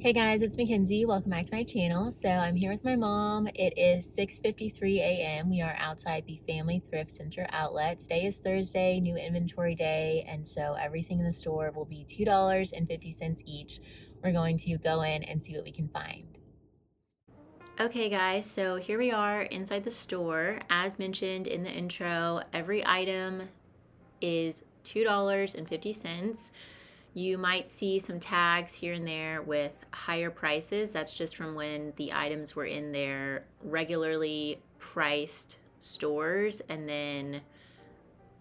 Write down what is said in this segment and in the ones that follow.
Hey guys, it's Mackenzie. Welcome back to my channel. So I'm here with my mom. It is 6:53 a.m. We are outside the Family Thrift Center outlet. Today is Thursday, new inventory day, and so everything in the store will be $2.50 each. We're going to go in and see what we can find. Okay guys, so here we are inside the store. As mentioned in the intro, every item is $2.50. You might see some tags here and there with higher prices. That's just from when the items were in their regularly priced stores and then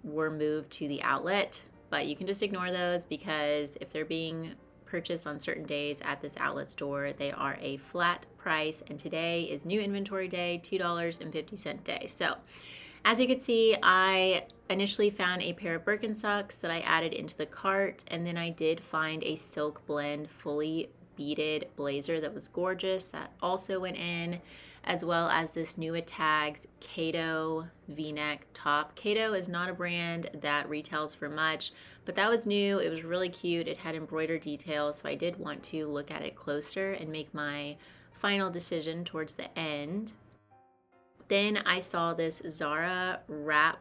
were moved to the outlet. But you can just ignore those because if they're being purchased on certain days at this outlet store, they are a flat price. And today is new inventory day, $2.50 day. So as you can see, I initially found a pair of Birkenstocks that I added into the cart, and then I did find a silk blend fully beaded blazer that was gorgeous that also went in, as well as this new Tags Kato v-neck top. Kato is not a brand that retails for much, but that was new. It was really cute. It had embroidered details, so I did want to look at it closer and make my final decision towards the end. Then I saw this Zara wrap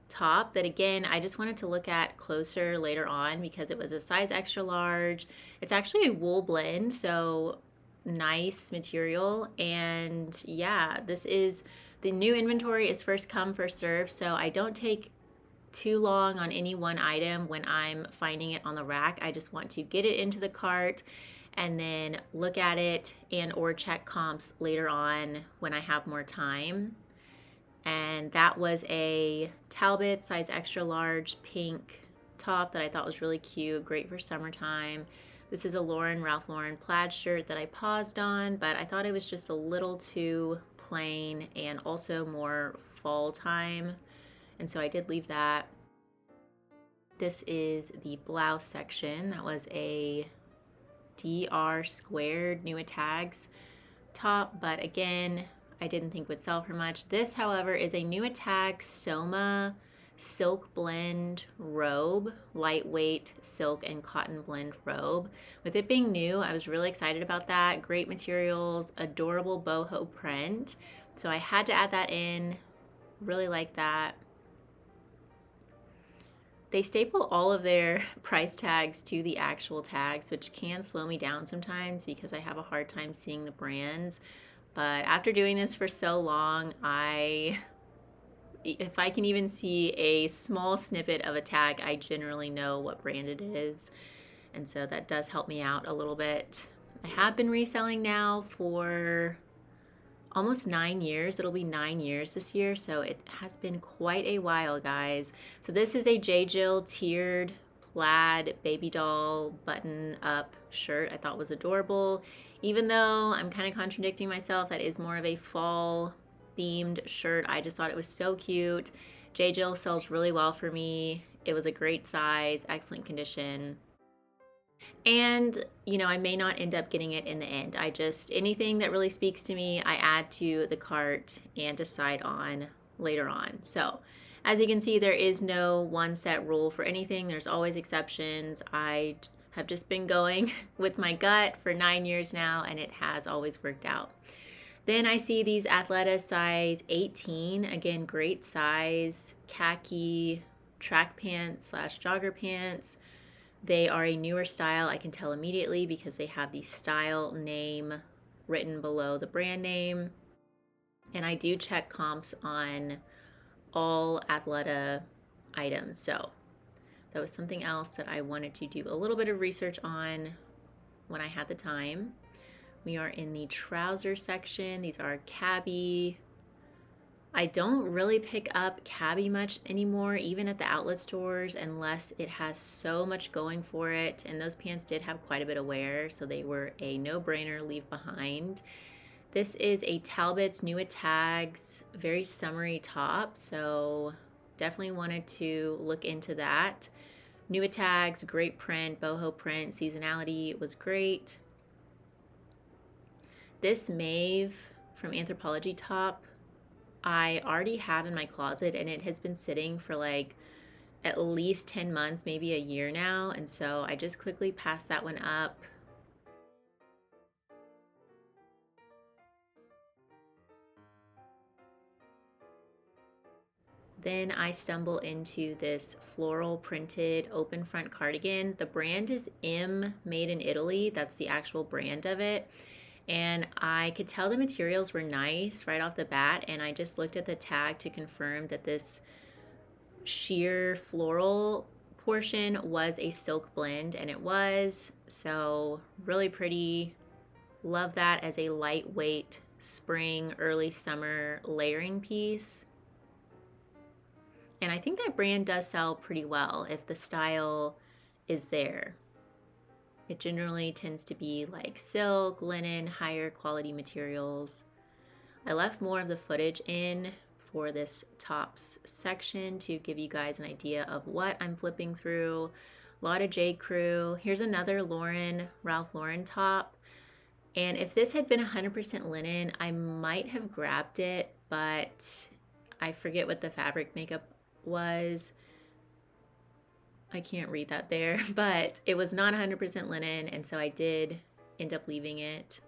top that, again, I just wanted to look at closer later on because it was a size extra large. It's actually a wool blend, so nice material. And yeah, this is the new inventory is first come, first serve. So I don't take too long on any one item when I'm finding it on the rack. I just want to get it into the cart and then look at it and or check comps later on when I have more time. And that was a Talbot size extra large pink top that I thought was really cute, great for summertime. This is a Ralph Lauren plaid shirt that I paused on, but I thought it was just a little too plain and also more fall time, and so I did leave that. This is the blouse section. That was a DR squared new Tags top, but again, I didn't think would sell for much. This, however, is a new Tag Soma silk blend robe, lightweight silk and cotton blend robe. With it being new, I was really excited about that. Great materials, adorable boho print. So I had to add that in. Really like that. They staple all of their price tags to the actual tags, which can slow me down sometimes because I have a hard time seeing the brands. But after doing this for so long, if I can even see a small snippet of a tag, I generally know what brand it is. And so that does help me out a little bit. I have been reselling now for almost 9 years. It'll be 9 years this year, so it has been quite a while, guys. So this is a J. Jill tiered plaid baby doll button up shirt. I thought was adorable. Even though I'm kind of contradicting myself, that is more of a fall themed shirt. I just thought it was so cute. J. Jill sells really well for me. It was a great size, excellent condition. And, you know, I may not end up getting it in the end. Anything that really speaks to me, I add to the cart and decide on later on. So, as you can see, there is no one set rule for anything. There's always exceptions. I have just been going with my gut for 9 years now, and it has always worked out. Then I see these Athleta size 18. Again, great size, khaki track pants / jogger pants. They are a newer style. I can tell immediately because they have the style name written below the brand name. And I do check comps on all Athleta items. So that was something else that I wanted to do a little bit of research on when I had the time. We are in the trouser section. These are cabbie. I don't really pick up cabbie much anymore, even at the outlet stores, unless it has so much going for it. And those pants did have quite a bit of wear, so they were a no-brainer leave behind. This is a Talbot's new Tags, very summery top, so definitely wanted to look into that. New Tags, great print, boho print, seasonality was great. This Maeve from Anthropologie top, I already have in my closet, and it has been sitting for like at least 10 months, maybe a year now. And so I just quickly passed that one up. Then I stumble into this floral printed open front cardigan. The brand is Made in Italy. That's the actual brand of it. And I could tell the materials were nice right off the bat. And I just looked at the tag to confirm that this sheer floral portion was a silk blend, and it was. So really pretty. Love that as a lightweight spring, early summer layering piece. And I think that brand does sell pretty well if the style is there. It generally tends to be like silk, linen, higher quality materials. I left more of the footage in for this tops section to give you guys an idea of what I'm flipping through. A lot of J. Crew. Here's another Ralph Lauren top. And if this had been 100% linen, I might have grabbed it, but I forget what the fabric makeup was. I can't read that there, but it was not 100% linen, and so I did end up leaving it.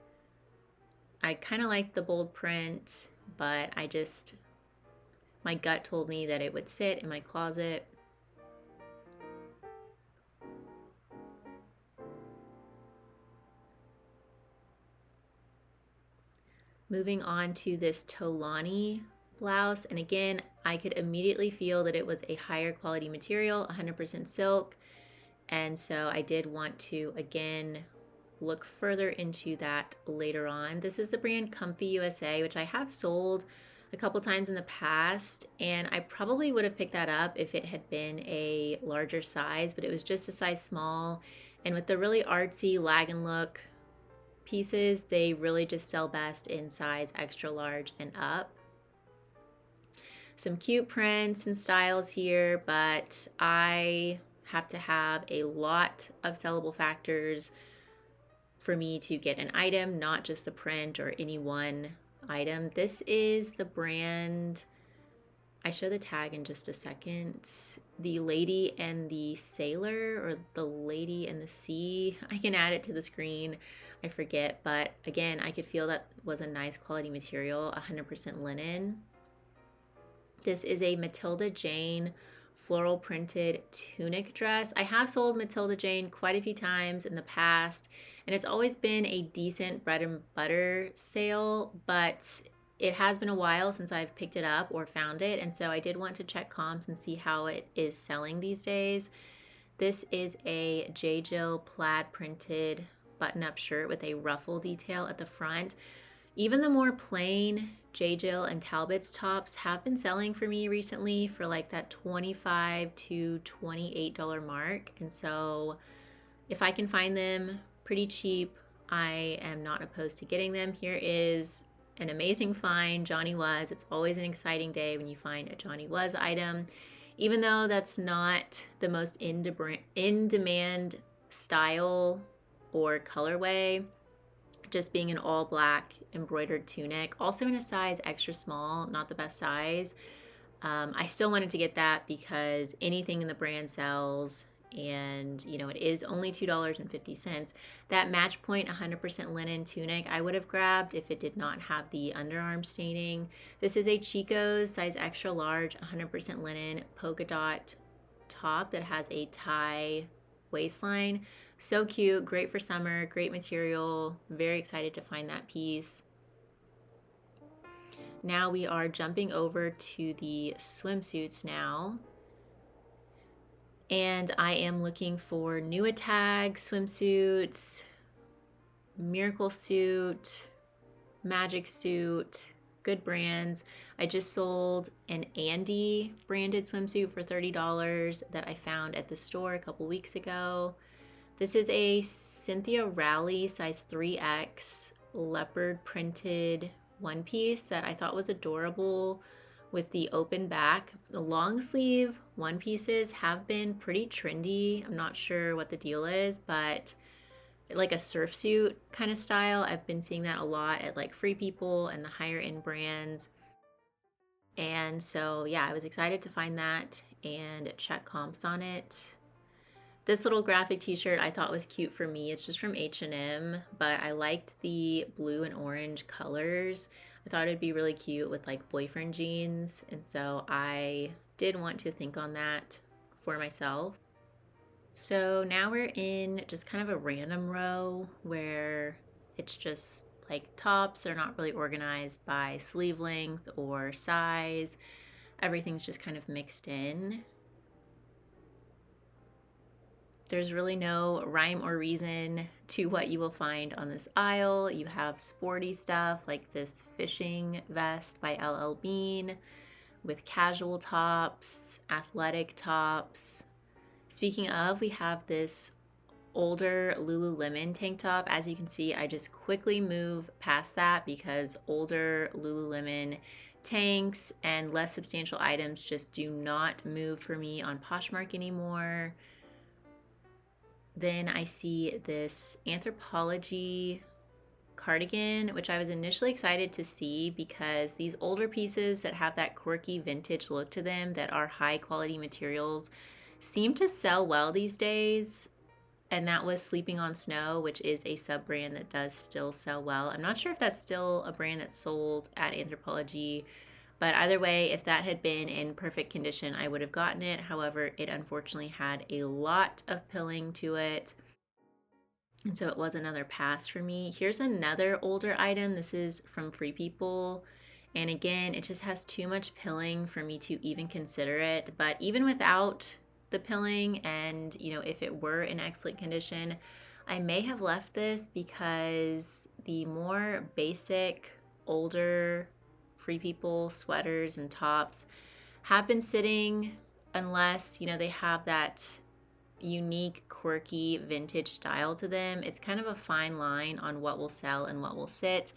I kind of liked the bold print, but my gut told me that it would sit in my closet. Moving on to this Tolani blouse, and again, I could immediately feel that it was a higher quality material, 100% silk, and so I did want to again look further into that later on. This is the brand Comfy USA, which I have sold a couple times in the past, and I probably would have picked that up if it had been a larger size, but it was just a size small. And with the really artsy lag and look pieces, they really just sell best in size extra large and up. Some cute prints and styles here, but I have to have a lot of sellable factors for me to get an item, not just the print or any one item. This is the brand, I show the tag in just a second, the Lady and the Sailor, or the Lady and the Sea. I can add it to the screen, I forget, but again, I could feel that was a nice quality material, 100% linen. This is a Matilda Jane floral printed tunic dress. I have sold Matilda Jane quite a few times in the past, and it's always been a decent bread and butter sale, but it has been a while since I've picked it up or found it, and so I did want to check comps and see how it is selling these days. This is a J. Jill plaid printed button-up shirt with a ruffle detail at the front. Even the more plain J. Jill and Talbot's tops have been selling for me recently for like that $25 to $28 mark. And so if I can find them pretty cheap, I am not opposed to getting them. Here is an amazing find, Johnny Was. It's always an exciting day when you find a Johnny Was item. Even though that's not the most in-demand style or colorway, just being an all black embroidered tunic, also in a size extra small, not the best size. I still wanted to get that because anything in the brand sells, and you know, it is only $2.50. That match point 100% linen tunic I would have grabbed if it did not have the underarm staining. This is a Chico's size extra large 100% linen polka dot top that has a tie waistline. So cute, great for summer, great material. Very excited to find that piece. Now we are jumping over to the swimsuits now. And I am looking for Nuitag swimsuits, Miracle Suit, Magic Suit, good brands. I just sold an Andy branded swimsuit for $30 that I found at the store a couple weeks ago. This is a Cynthia Rowley size 3X leopard printed one piece that I thought was adorable with the open back. The long sleeve one pieces have been pretty trendy. I'm not sure what the deal is, but like a surf suit kind of style, I've been seeing that a lot at like Free People and the higher end brands. And so yeah, I was excited to find that and check comps on it. This little graphic t-shirt I thought was cute for me. It's just from H&M, but I liked the blue and orange colors. I thought it'd be really cute with like boyfriend jeans, and so I did want to think on that for myself. So now we're in just kind of a random row where it's just like tops. They're not really organized by sleeve length or size. Everything's just kind of mixed in. There's really no rhyme or reason to what you will find on this aisle. You have sporty stuff like this fishing vest by LL Bean with casual tops, athletic tops. Speaking of, we have this older Lululemon tank top. As you can see, I just quickly move past that because older Lululemon tanks and less substantial items just do not move for me on Poshmark anymore. Then I see this Anthropologie cardigan, which I was initially excited to see because these older pieces that have that quirky vintage look to them that are high quality materials seem to sell well these days. And that was Sleeping on Snow, which is a sub brand that does still sell well. I'm not sure if that's still a brand that's sold at Anthropologie, but either way, if that had been in perfect condition, I would have gotten it. However, it unfortunately had a lot of pilling to it, and so it was another pass for me. Here's another older item. This is from Free People. And again, it just has too much pilling for me to even consider it. But even without the pilling and, if it were in excellent condition, I may have left this because the more basic, older Free People sweaters and tops have been sitting unless, they have that unique, quirky, vintage style to them. It's kind of a fine line on what will sell and what will sit.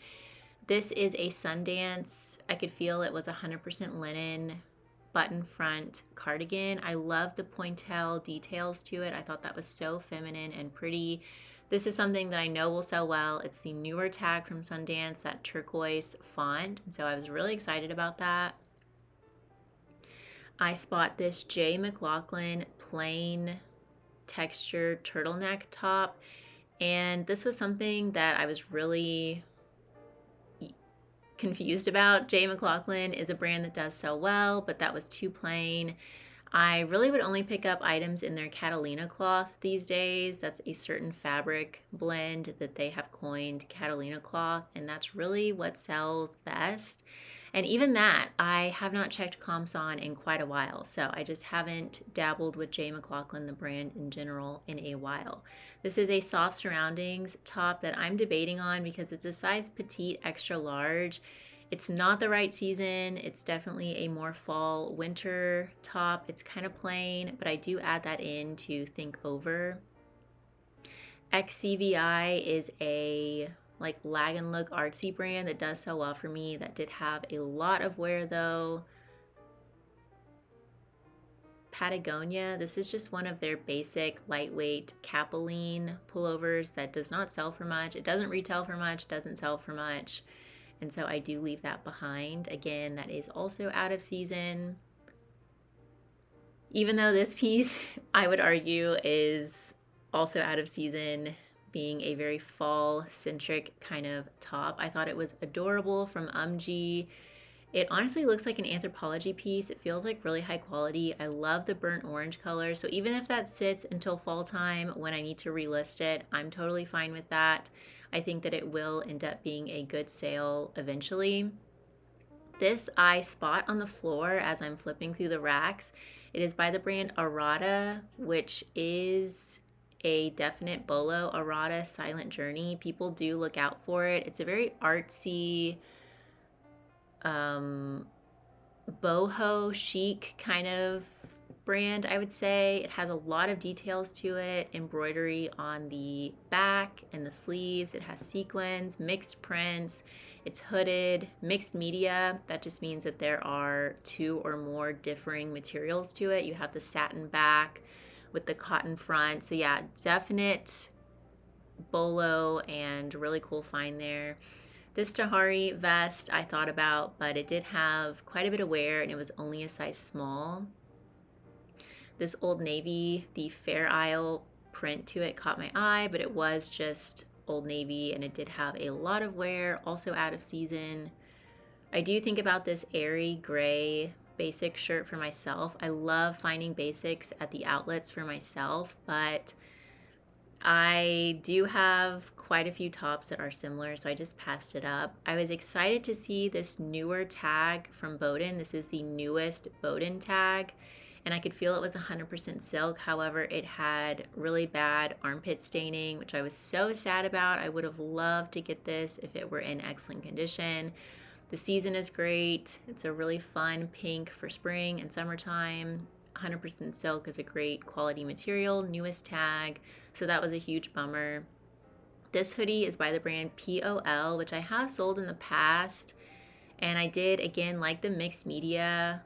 This is a Sundance. I could feel it was 100% linen button front cardigan. I love the pointelle details to it. I thought that was so feminine and pretty. This is something that I know will sell well. It's the newer tag from Sundance, that turquoise font. And so I was really excited about that. I spot this J. McLaughlin plain textured turtleneck top. And this was something that I was really confused about. J. McLaughlin is a brand that does sell well, but that was too plain. I really would only pick up items in their Catalina cloth these days. That's a certain fabric blend that they have coined Catalina cloth, and that's really what sells best. And even that, I have not checked comps on in quite a while, so I just haven't dabbled with J. McLaughlin, the brand in general, in a while. This is a soft surroundings top that I'm debating on because it's a size petite extra large. It's not the right season. It's definitely a more fall winter top. It's kind of plain, but I do add that in to think over. XCVI is a lag and look artsy brand that does sell well for me. That did have a lot of wear though. Patagonia, this is just one of their basic lightweight capeline pullovers that does not sell for much. It doesn't retail for much, doesn't sell for much. And so I do leave that behind. Again, that is also out of season. Even though this piece, I would argue, is also out of season, being a very fall-centric kind of top. I thought it was adorable from UMG. It honestly looks like an Anthropologie piece. It feels like really high quality. I love the burnt orange color. So even if that sits until fall time when I need to relist it, I'm totally fine with that. I think that it will end up being a good sale eventually. This I spot on the floor as I'm flipping through the racks. It is by the brand Arata, which is a definite bolo. Arata Silent Journey. People do look out for it. It's a very artsy, boho chic kind of brand, I would say. It has a lot of details to it, embroidery on the back and the sleeves. It has sequins, mixed prints. It's hooded, mixed media. That just means that there are 2 or more differing materials to it. You have the satin back with the cotton front. So yeah, definite bolo and really cool find there. This Tahari vest I thought about, but it did have quite a bit of wear and it was only a size small. This Old Navy, the Fair Isle print to it caught my eye, but it was just Old Navy and it did have a lot of wear, also out of season. I do think about this airy gray basic shirt for myself. I love finding basics at the outlets for myself, but I do have quite a few tops that are similar, so I just passed it up. I was excited to see this newer tag from Bowden. This is the newest Bowden tag, and I could feel it was 100% silk. However, it had really bad armpit staining, which I was so sad about. I would have loved to get this if it were in excellent condition. The season is great. It's a really fun pink for spring and summertime. 100% silk is a great quality material, newest tag, so that was a huge bummer. This hoodie is by the brand POL, which I have sold in the past, and I did again like the mixed media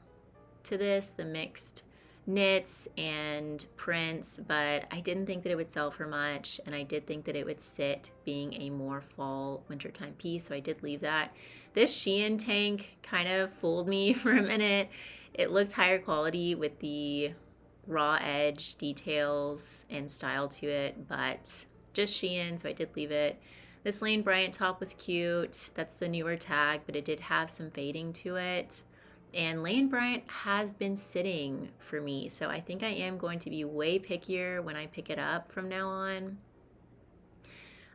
to this, the mixed knits and prints, but I didn't think that it would sell for much, and I did think that it would sit being a more fall wintertime piece, so I did leave that. This Shein tank kind of fooled me for a minute. It looked higher quality with the raw edge details and style to it, but just Shein, so I did leave it. This Lane Bryant top was cute. That's the newer tag, but it did have some fading to it. And Lane Bryant has been sitting for me, so I think I am going to be way pickier when I pick it up from now on.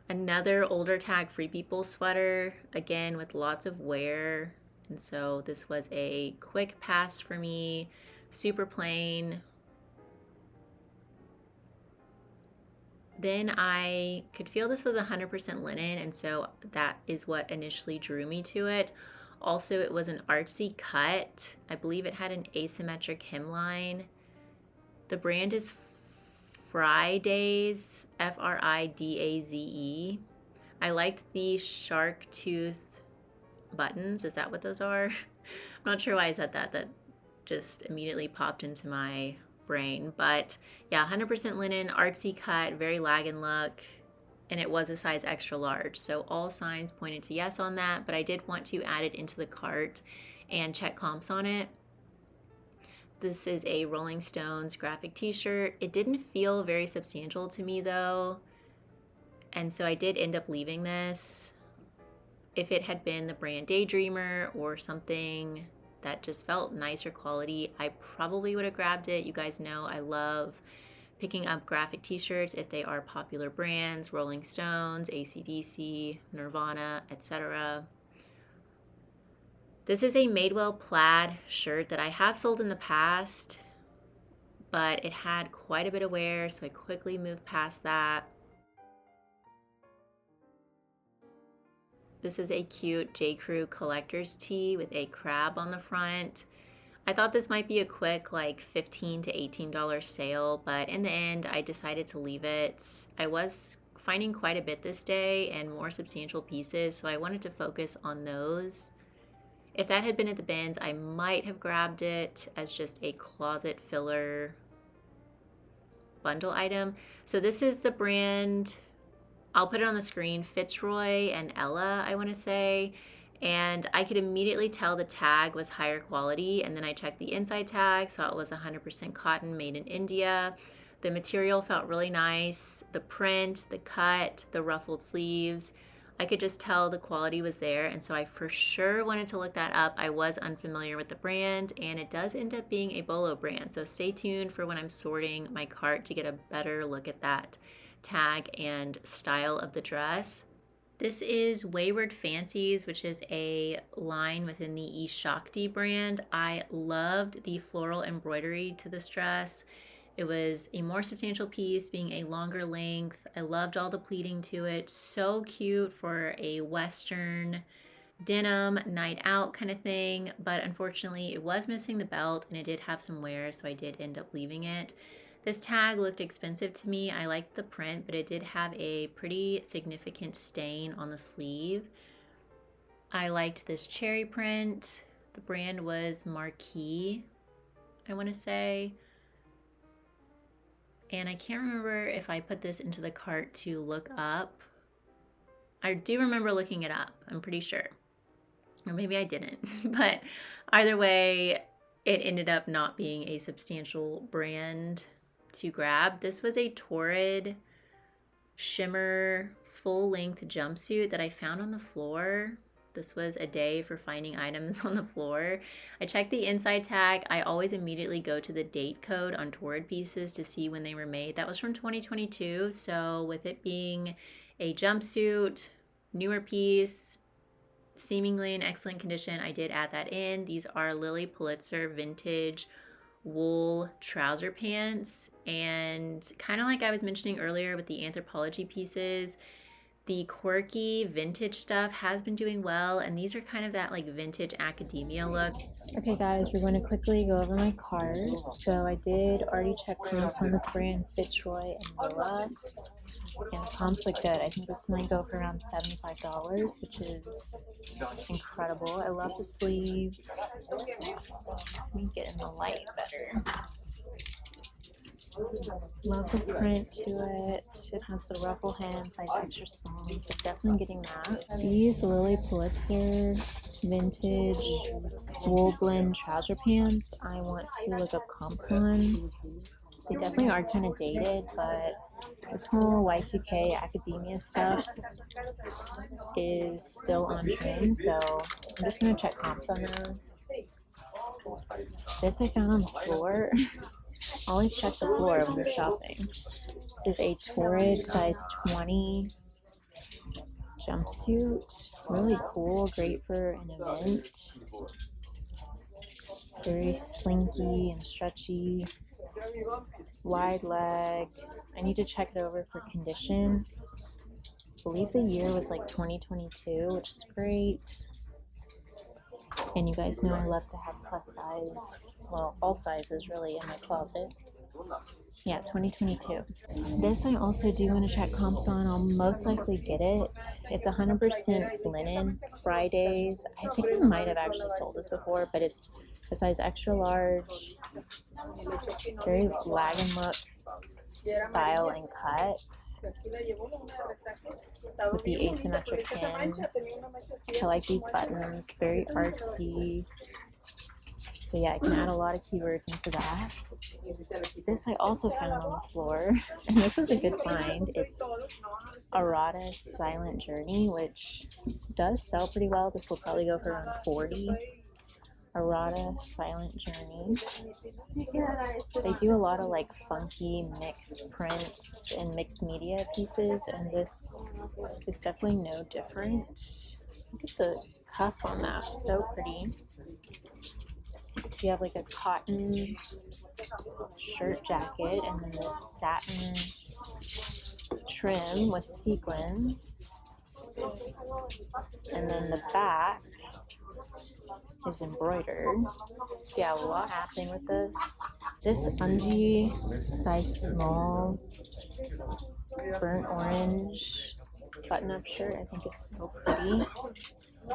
Another older tag Free People sweater, again with lots of wear. And so this was a quick pass for me, super plain. Then I could feel this was 100% linen, and so that is what initially drew me to it. Also, it was an artsy cut. I believe it had an asymmetric hemline. The brand is Fridaze, Fridaze. I liked the shark tooth buttons. Is that what those are? I'm not sure why I said that. That just immediately popped into my brain. But yeah, 100% linen, artsy cut, very lagging look, and it was a size extra large. So all signs pointed to yes on that, but I did want to add it into the cart and check comps on it. This is a Rolling Stones graphic t-shirt. It didn't feel very substantial to me though, and so I did end up leaving this. If it had been the brand Daydreamer or something that just felt nicer quality, I probably would have grabbed it. You guys know I love picking up graphic t-shirts if they are popular brands, Rolling Stones, AC/DC, Nirvana, etc. This is a Madewell plaid shirt that I have sold in the past, but it had quite a bit of wear, so I quickly moved past that. This is a cute J. Crew collector's tee with a crab on the front. I thought this might be a quick like $15 to $18 sale, but in the end I decided to leave it. I was finding quite a bit this day and more substantial pieces, so I wanted to focus on those. If that had been at the bins, I might have grabbed it as just a closet filler bundle item. So this is the brand, I'll put it on the screen, Fitzroy and Ella, I want to say. And I could immediately tell the tag was higher quality, and then I checked the inside tag, so it was 100% cotton made in India. The material felt really nice. The print, the cut, the ruffled sleeves, I could just tell the quality was there, and so I for sure wanted to look that up. I was unfamiliar with the brand, and it does end up being a Bolo brand, so stay tuned for when I'm sorting my cart to get a better look at that tag and style of the dress. This is Wayward Fancies, which is a line within the East Shakti brand. I loved the floral embroidery to this dress. It was a more substantial piece, being a longer length. I loved all the pleating to it. So cute for a Western denim night out kind of thing, but unfortunately it was missing the belt and it did have some wear, so I did end up leaving it. This tag looked expensive to me. I liked the print, but it did have a pretty significant stain on the sleeve. I liked this cherry print. The brand was Marquis, I want to say. And I can't remember if I put this into the cart to look up. I do remember looking it up, I'm pretty sure. Or maybe I didn't. But either way, it ended up not being a substantial brand to grab. This was a Torrid shimmer full-length jumpsuit that I found on the floor. This was a day for finding items on the floor. I checked the inside tag. I always immediately go to the date code on Torrid pieces to see when they were made. That was from 2022. So with it being a jumpsuit, newer piece, seemingly in excellent condition, I did add that in. These are Lily Pulitzer vintage wool trouser pants, and kind of like I was mentioning earlier with the Anthropologie pieces, the quirky vintage stuff has been doing well, and these are kind of that like vintage academia look. Okay guys, we're going to quickly go over my cart. So I did already check comps on this brand, Fitzroy and Willa, and the comps look good. I think this might go for around $75, which is incredible. I love the sleeve. Let me get in the light better. Love the print to it. It has the ruffle hem, size extra small, so definitely getting that. These Lily Pulitzer vintage wool blend trouser pants, I want to look up comps on. They definitely are kind of dated, but this whole Y2K academia stuff is still on trend, so I'm just going to check comps on those. This I found on the floor. Always check the floor when you're shopping. This is a Torrid size 20 jumpsuit. Really cool, great for an event. Very slinky and stretchy. Wide leg. I need to check it over for condition. I believe the year was like 2022, which is great. And you guys know I love to have plus size, well, all sizes really in my closet. Yeah, 2022. This I also do want to check comps on. I'll most likely get it. It's 100% linen. Fridays. I think I might have actually sold this before, but it's a size extra large. Very lag and look style and cut with the asymmetric pin. I like these buttons. Very artsy. So yeah, I can add a lot of keywords into that. This I also found on the floor, and this was a good find. It's Arata Silent Journey, which does sell pretty well. This will probably go for around 40. Arata Silent Journey. They do a lot of like funky mixed prints and mixed media pieces, and this is definitely no different. Look at the cuff on that, so pretty. So you have like a cotton shirt jacket and then this satin trim with sequins, and then the back is embroidered. So yeah, a lot happening with this. This Ungie size small burnt orange button-up shirt I think is so pretty. It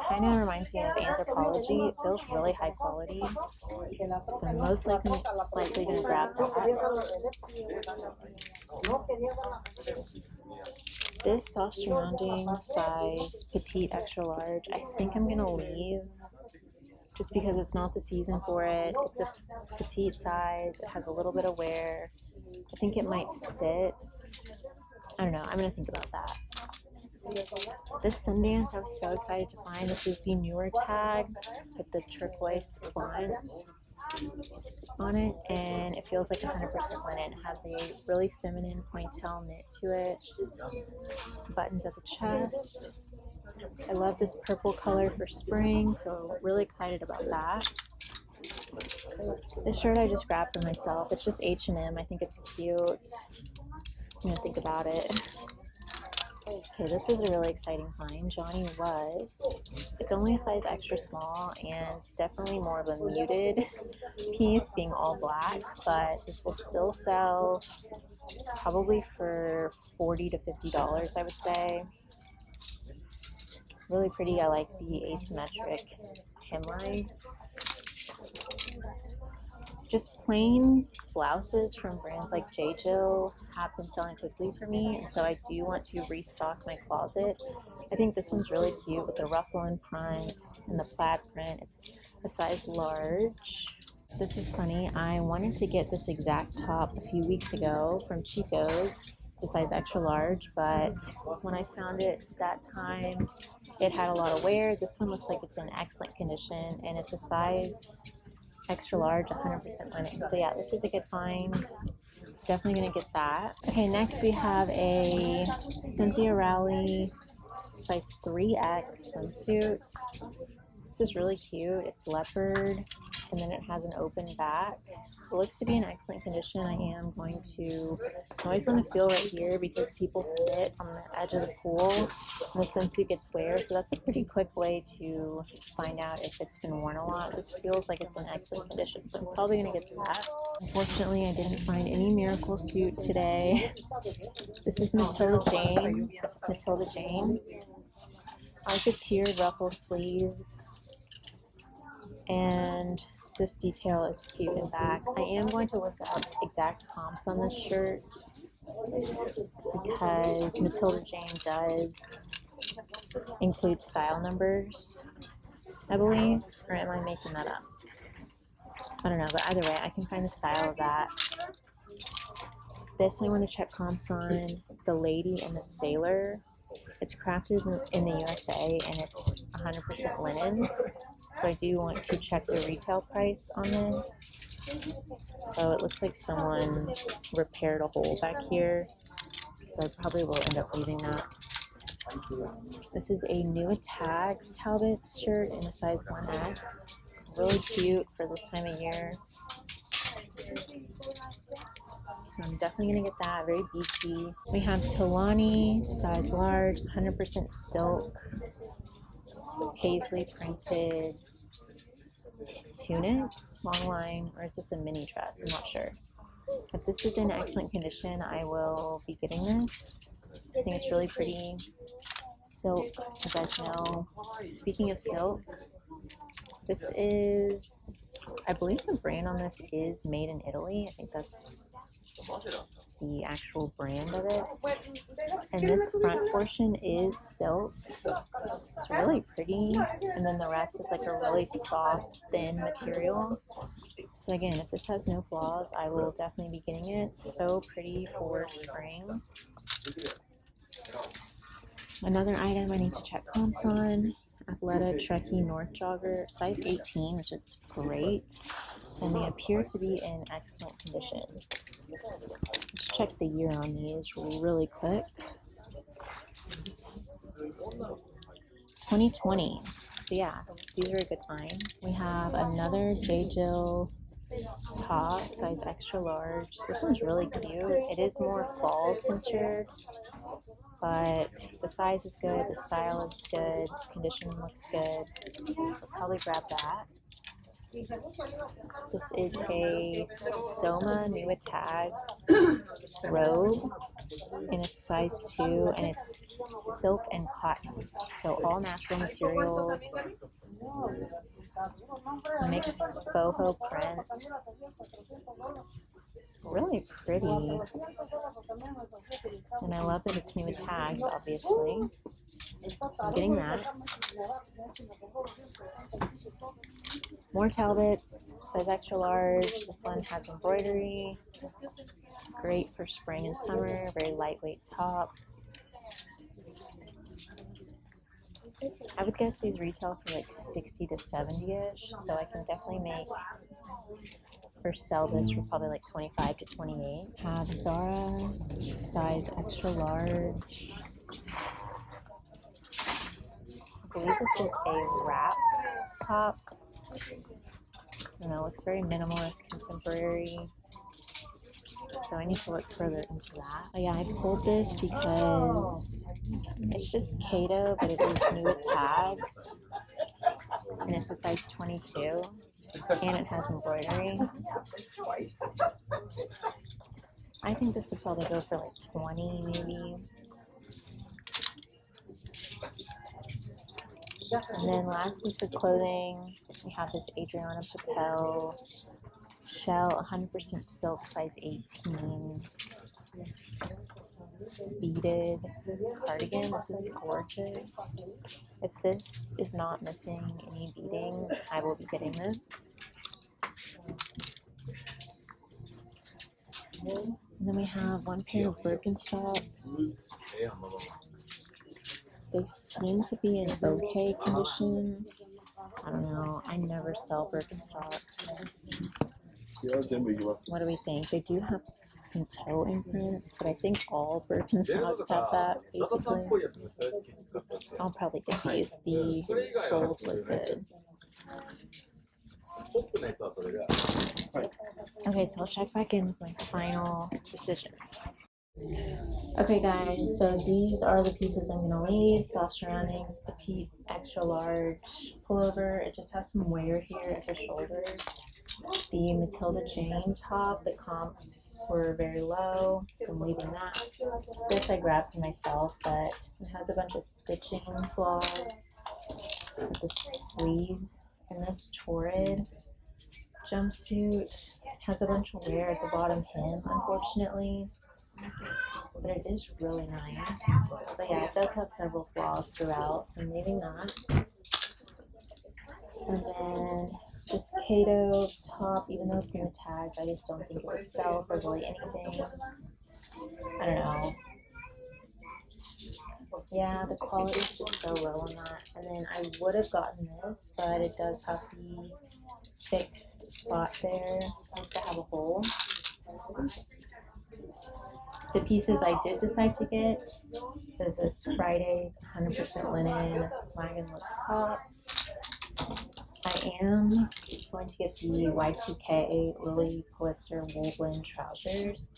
kind of reminds me of Anthropologie. It feels really high quality, so I'm most likely going to grab that. This soft surrounding size petite extra large I think I'm going to leave just because it's not the season for it. It's a petite size. It has a little bit of wear. I think it might sit. I don't know. I'm going to think about that. This Sundance I was so excited to find. This is the newer tag with the turquoise font on it, and it feels like 100% linen. It has a really feminine pointel knit to it. Buttons at the chest. I love this purple color for spring, so really excited about that. This shirt I just grabbed for myself. It's just H&M. I think it's cute. I'm gonna think about it. Okay, this is a really exciting find. Johnny Was. It's only a size extra small, and it's definitely more of a muted piece, being all black, but this will still sell probably for $40 to $50, I would say. Really pretty. I like the asymmetric hemline. Just plain blouses from brands like J. Jill have been selling quickly for me, and so I do want to restock my closet. I think this one's really cute with the ruffle in front and the plaid print. It's a size large. This is funny. I wanted to get this exact top a few weeks ago from Chico's, It's a size extra large, but when I found it that time, it had a lot of wear. This one looks like it's in excellent condition, and it's a size extra large, 100% linen. So yeah, this is a good find. Definitely gonna get that. Okay, next we have a Cynthia Rowley size 3X swimsuit. This is really cute. It's leopard, and then it has an open back. It looks to be in excellent condition. I always want to feel right here because people sit on the edge of the pool and the swimsuit gets wear. So that's a pretty quick way to find out if it's been worn a lot. This feels like it's in excellent condition, so I'm probably going to get that. Unfortunately, I didn't find any miracle suit today. This is Matilda Jane. I like the tiered ruffle sleeves, and this detail is cute in back. I am going to look up exact comps on this shirt because Matilda Jane does include style numbers, I believe, or am I making that up? I don't know, but either way, I can find the style of that. This I want to check comps on, the Lady and the Sailor. It's crafted in the USA and it's 100% linen. So I do want to check the retail price on this. Oh, it looks like someone repaired a hole back here, so I probably will end up leaving that. This is a new Tags Talbot's shirt in a size 1X. Really cute for this time of year. So I'm definitely going to get that. Very beachy. We have Talani, size large, 100% silk, paisley printed tunic, long line, or is this a mini dress? I'm not sure. If this is in excellent condition, I will be getting this. I think it's really pretty. Silk, you guys know. Speaking of silk, this is, I believe the brand on this is made in Italy. I think that's the actual brand of it. And this front portion is silk. It's really pretty. And then the rest is like a really soft, thin material. So again, if this has no flaws, I will definitely be getting it. So pretty for spring. Another item I need to check comps on. Athleta Trekkie North Jogger, size 18, which is great. And they appear to be in excellent condition. Let's check the year on these really quick. 2020. So yeah, these are a good find. We have another J. Jill top, size extra large. This one's really cute. It is more fall centered, but the size is good, the style is good, condition looks good. I'll probably grab that. This is a Soma New Tags robe in a size 2, and it's silk and cotton. So all natural materials, mixed boho prints. Really pretty. And I love that it's new with tags, obviously. I'm getting that. More Talbots, size extra large. This one has embroidery. Great for spring and summer. Very lightweight top. I would guess these retail for like 60 to 70-ish, so I can definitely make or sell this for probably like 25 to 28. Have Zara, size extra large. I believe this is a wrap top. I don't know, looks very minimalist, contemporary. So I need to look further into that. But yeah, I pulled this because it's just Kato, but it is new with tags. And it's a size 22. And it has embroidery. I think this would probably go for like 20 maybe. And then lastly for clothing, we have this Adriana Papel shell, 100% silk, size 18. Beaded cardigan. This is gorgeous. If this is not missing any beading, I will be getting this. And then we have one pair of Birkenstocks. They seem to be in okay condition. I don't know. I never sell Birkenstocks. What do we think? They do have some toe imprints, but I think all Birkenstocks have that, basically. I'll probably get these. The soles look good. Okay, so I'll check back in with my final decisions. Okay guys, so these are the pieces I'm going to leave. Soft surroundings, petite, extra large pullover. It just has some wear here at the shoulder. The Matilda Jane top, the comps were very low, so I'm leaving that. This I grabbed for myself, but it has a bunch of stitching flaws with the sleeve. And this Torrid jumpsuit has a bunch of wear at the bottom hem, unfortunately. But it is really nice. But yeah, it does have several flaws throughout, so I'm leaving that. And then this Kato top, even though it's in the tag, I just don't think it would sell for really anything. I don't know. Yeah, the quality is just so low on that. And then I would have gotten this, but it does have the fixed spot there. It supposed to have a hole. The pieces I did decide to get, there's this Friday's 100% linen wagon look top. I am going to get the Y2K Lily Pulitzer wool blend trousers.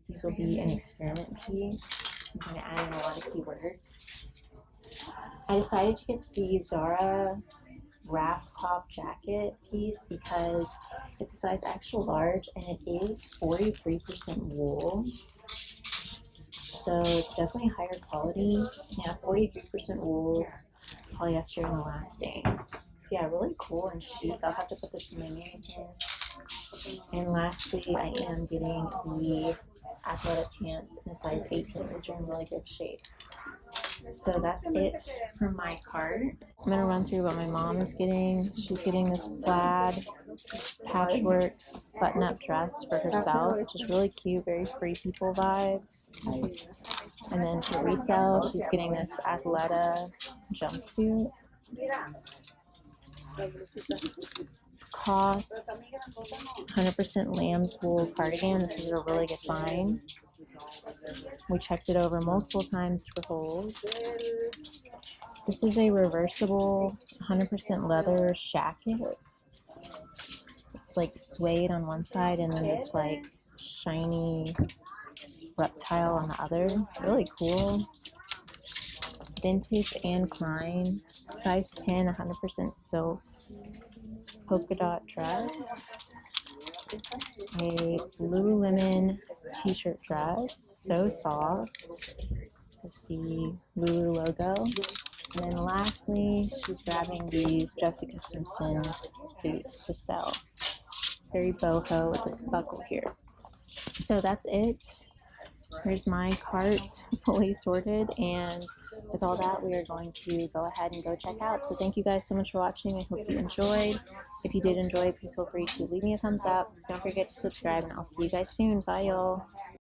These will be an experiment piece. I'm going to add in a lot of keywords. I decided to get the Zara wrap top jacket piece because it's a size extra large and it is 43% wool. So it's definitely higher quality. Yeah, 43% wool, polyester, and elastic. So yeah, really cool and chic. I'll have to put this in my mannequin. And lastly, I am getting the athletic pants in a size 18. These are in really good shape. So that's it for my cart. I'm going to run through what my mom is getting. She's getting this plaid patchwork button-up dress for herself, which is really cute, very free people vibes. And then for Resell, she's getting this Athleta jumpsuit. Costs 100% lamb's wool cardigan. This is a really good find. We checked it over multiple times for holes. This is a reversible 100% leather shacket. It's like suede on one side and then this like shiny reptile on the other. Really cool. Vintage Anne Klein, size 10, 100% silk polka dot dress. A Lululemon t-shirt dress, so soft. It's the Lulu logo. And then lastly, she's grabbing these Jessica Simpson boots to sell. Very boho with this buckle here. So that's it. Here's my cart fully sorted, and with all that, we are going to go ahead and go check out. So thank you guys so much for watching. I hope you enjoyed. If you did enjoy, please feel free to leave me a thumbs up. Don't forget to subscribe, and I'll see you guys soon. Bye, y'all.